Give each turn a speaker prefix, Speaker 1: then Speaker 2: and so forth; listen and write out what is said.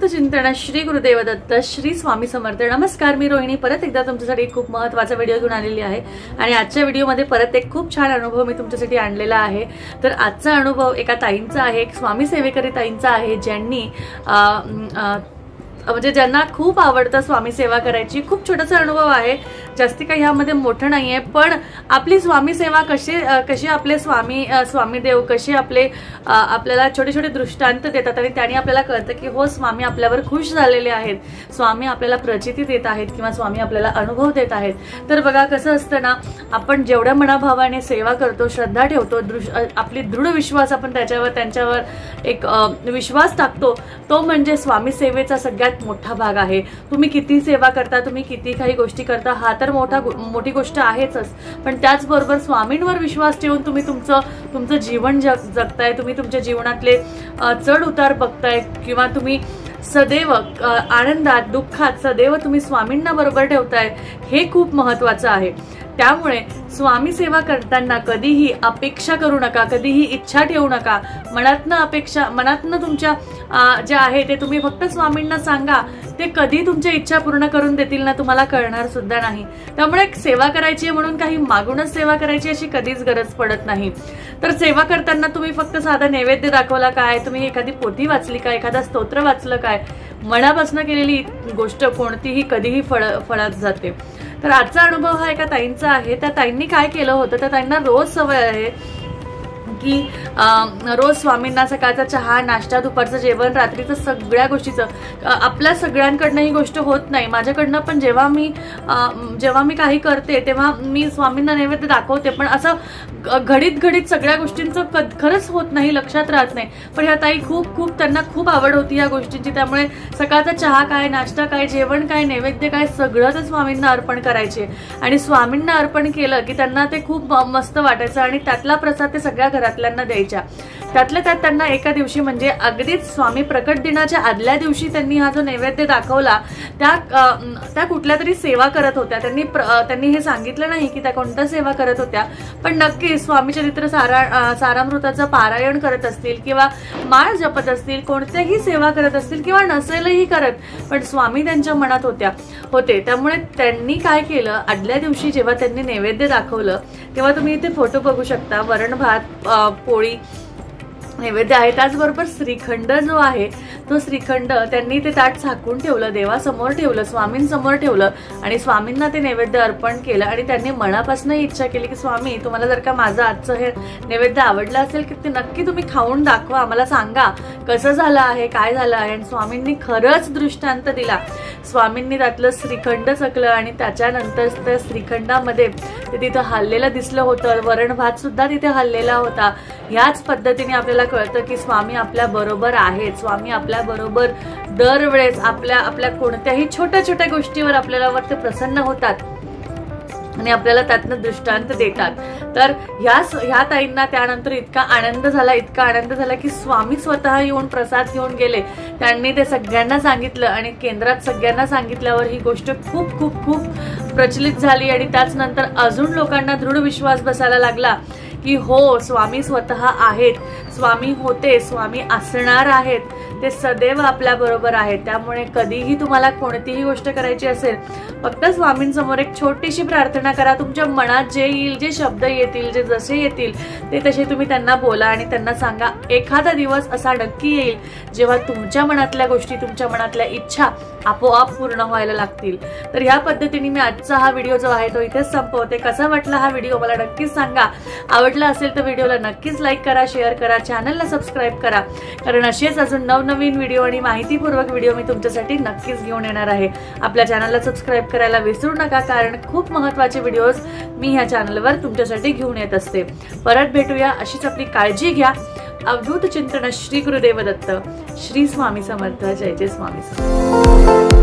Speaker 1: अवधूत चिंतन श्री गुरुदेव दत्त श्री स्वामी समर्थ। नमस्कार, मी रोहिणी परत एकदा तुमच्यासाठी खूप महत्त्वाचा व्हिडिओ घेऊन आलेली आहे आणि आजच्या व्हिडिओमध्ये परत एक खूप छान अनुभव मी तुमच्यासाठी आणलेला आहे। तर आजचा अनुभव एका ताईंचा आहे, एक स्वामी सेवेकरी ताईंचा आहे, ज्यांनी म्हणजे ज्यांना खूप आवडतं स्वामी सेवा करायची। खूप छोटासा अनुभव आहे, जास्ती काही ह्यामध्ये मोठं नाहीये, पण आपली स्वामी सेवा कशी आपले स्वामी देव कसे आपल्याला छोटे छोटे दृष्टांत देतात आणि त्यांनी आपल्याला कळतं की हो, स्वामी आपल्यावर खुश झालेले आहेत, स्वामी आपल्याला प्रचिती देत आहेत किंवा स्वामी आपल्याला अनुभव देत आहेत। तर बघा कसं असतं ना, आपण जेवढ्या मनाभावाने सेवा करतो, श्रद्धा ठेवतो, आपली दृढ विश्वास आपण त्यांच्यावर एक विश्वास टाकतो, तो म्हणजे स्वामी सेवेचा सगळ्यात मोठा भाग आहे। तुम्ही किती सेवा करता, तुम्ही किती काही गोष्टी करता, हा तर मोठी गोष्ट आहेच, पण त्याचबरोबर स्वामींवर विश्वास ठेवून तुम्ही तुमचं जीवन जगताय, तुम्ही तुमच्या जीवनातले चढ उतार बघताय किंवा तुम्ही सदैव आनंदात दुःखात सदैव तुम्ही स्वामींना बरोबर ठेवताय, हे खूप महत्त्वाचं आहे। त्यामुळे स्वामी सेवा करताना कधीही अपेक्षा करू नका, कधीही इच्छा ठेवू नका। मनातनं तुमच्या जे आहे ते तुम्ही फक्त स्वामींना सांगा, ते कधी तुमच्या इच्छा पूर्ण करून देतील ना, तुम्हाला कळणार सुद्धा नाही। त्यामुळे सेवा करायची म्हणून काही मागूनच सेवा करायची अशी कधीच गरज पडत नाही। तर सेवा करताना तुम्ही फक्त साधा नैवेद्य दाखवला काय, तुम्ही एखादी पोथी वाचली काय, एखादा स्तोत्र वाचलं काय, मनापासून केलेली गोष्ट कोणतीही कधीही फळत जाते। तर आजचा अनुभव हा एका ताईंचा आहे। त्या ताईंनी काय केलं होतं, त्या ताईंना रोज सवय आहे की रोज स्वामींना सकाळचा चहा, नाश्ता, दुपारचं जेवण, रात्रीचं सगळ्या गोष्टीचं आपल्या सगळ्यांकडनं ही गोष्ट होत नाही, माझ्याकडनं पण जेव्हा मी काही करते तेव्हा मी स्वामींना नैवेद्य दाखवते, पण असं घडीत सगळ्या गोष्टींचं खरंच होत नाही, लक्षात राहत नाही। पण ह्या ताई त्यांना खूप आवड होती या गोष्टींची, त्यामुळे सकाळचा चहा काय, नाश्ता काय, जेवण काय, नैवेद्य काय, सगळं ते स्वामींना अर्पण करायचे आणि स्वामींना अर्पण केलं की त्यांना ते खूप मस्त वाटायचं आणि त्यातला प्रसाद ते सगळ्या घरातल्यांना द्यायच्या। त्यातल्या त्यात त्यांना एका दिवशी म्हणजे अगदीच स्वामी प्रकट दिनाच्या आदल्या दिवशी त्यांनी हा जो नैवेद्य दाखवला, त्या कुठल्या तरी सेवा करत होत्या। त्यांनी हे सांगितलं नाही की त्या कोणत्या सेवा करत होत्या, पण नक्की स्वामी चरित्र सारामृताचं पारायण करत असतील किंवा माळ जपत असतील, कोणत्याही सेवा करत असतील किंवा नसेलही करत, पण स्वामी त्यांच्या मनात होते। त्यामुळे त्यांनी काय केलं, आदल्या दिवशी जेव्हा त्यांनी नैवेद्य दाखवलं तेव्हा तुम्ही इथे फोटो बघू शकता, वरण भात, पोळी नैवेद्य आहे, त्याचबरोबर श्रीखंड जो आहे तो श्रीखंड त्यांनी ते ताट झाकून ठेवलं, देवासमोर ठेवलं, स्वामींसमोर ठेवलं आणि स्वामींना ते नैवेद्य अर्पण केलं आणि त्यांनी मनापासून इच्छा केली की स्वामी, तुम्हाला जर का माझं आजचं हे नैवेद्य आवडलं असेल की ते नक्की तुम्ही खाऊन दाखवा, आम्हाला सांगा कसं झालं आहे, काय झालं आहे। आणि स्वामींनी खरंच दृष्टांत दिला, स्वामींनी त्यातलं श्रीखंड चकलं आणि त्याच्यानंतर त्या श्रीखंडामध्ये ते तिथं हललेलं दिसलं होतं, वरण भात सुद्धा तिथे हललेला होता। ह्याच पद्धतीने आपल्याला कळतं की स्वामी आपल्या बरोबर आहेत, स्वामी आपल्या बरोबर दरवेळेस आपल्या कोणत्याही छोट्या छोट्या गोष्टीवर आपल्याला ते प्रसन्न होतात आणि आपल्याला त्यातनं दृष्टांत देतात। तर ह्या ताईंना त्यानंतर इतका आनंद झाला की स्वामी स्वतः येऊन प्रसाद घेऊन गेले, त्यांनी ते सगळ्यांना सांगितलं आणि केंद्रात सगळ्यांना सांगितल्यावर ही गोष्ट खूप खूप खूप प्रचलित झाली आणि त्याच नंतर अजून लोकांना दृढ विश्वास बसायला लागला की हो, स्वामी स्वतः आहेत, स्वामी होते, स्वामी असणार आहेत, ते सदैव आपल्या बरोबर आहेत। त्यामुळे कधीही तुम्हाला कोणतीही गोष्ट करायची असेल, फक्त स्वामींसमोर एक छोटीशी प्रार्थना करा, तुमच्या मनात जे येईल, जे शब्द येतील, जे जसे येतील ते तसे तुम्ही त्यांना बोला आणि त्यांना सांगा, एखादा दिवस असा नक्की येईल जेव्हा तुमच्या मनातल्या गोष्टी, तुमच्या मनातल्या इच्छा आपोआप पूर्ण व्हायला लागतील। तर ह्या पद्धतीने मी आजचा हा व्हिडिओ जो आहे तो इथेच संपवते। कसा वाटला हा व्हिडिओ मला नक्कीच सांगा, आवडला असेल तर व्हिडिओला नक्कीच लाईक करा, शेअर करा, चॅनलला सबस्क्राईब करा, कारण असेच अजून नवनवीन व्हिडिओ आणि माहितीपूर्वक व्हिडिओ मी तुमच्यासाठी नक्कीच घेऊन येणार आहे। आपल्या चॅनलला सबस्क्राईब करायला विसरू नका, कारण खूप महत्त्वाचे व्हिडिओज मी ह्या चॅनलवर तुमच्यासाठी घेऊन येत असते। परत भेटूया, अशीच आपली काळजी घ्या। अवधूत चिंतन श्री गुरुदेव दत्त श्री स्वामी समर्थ। जय जय स्वामी समर्थ।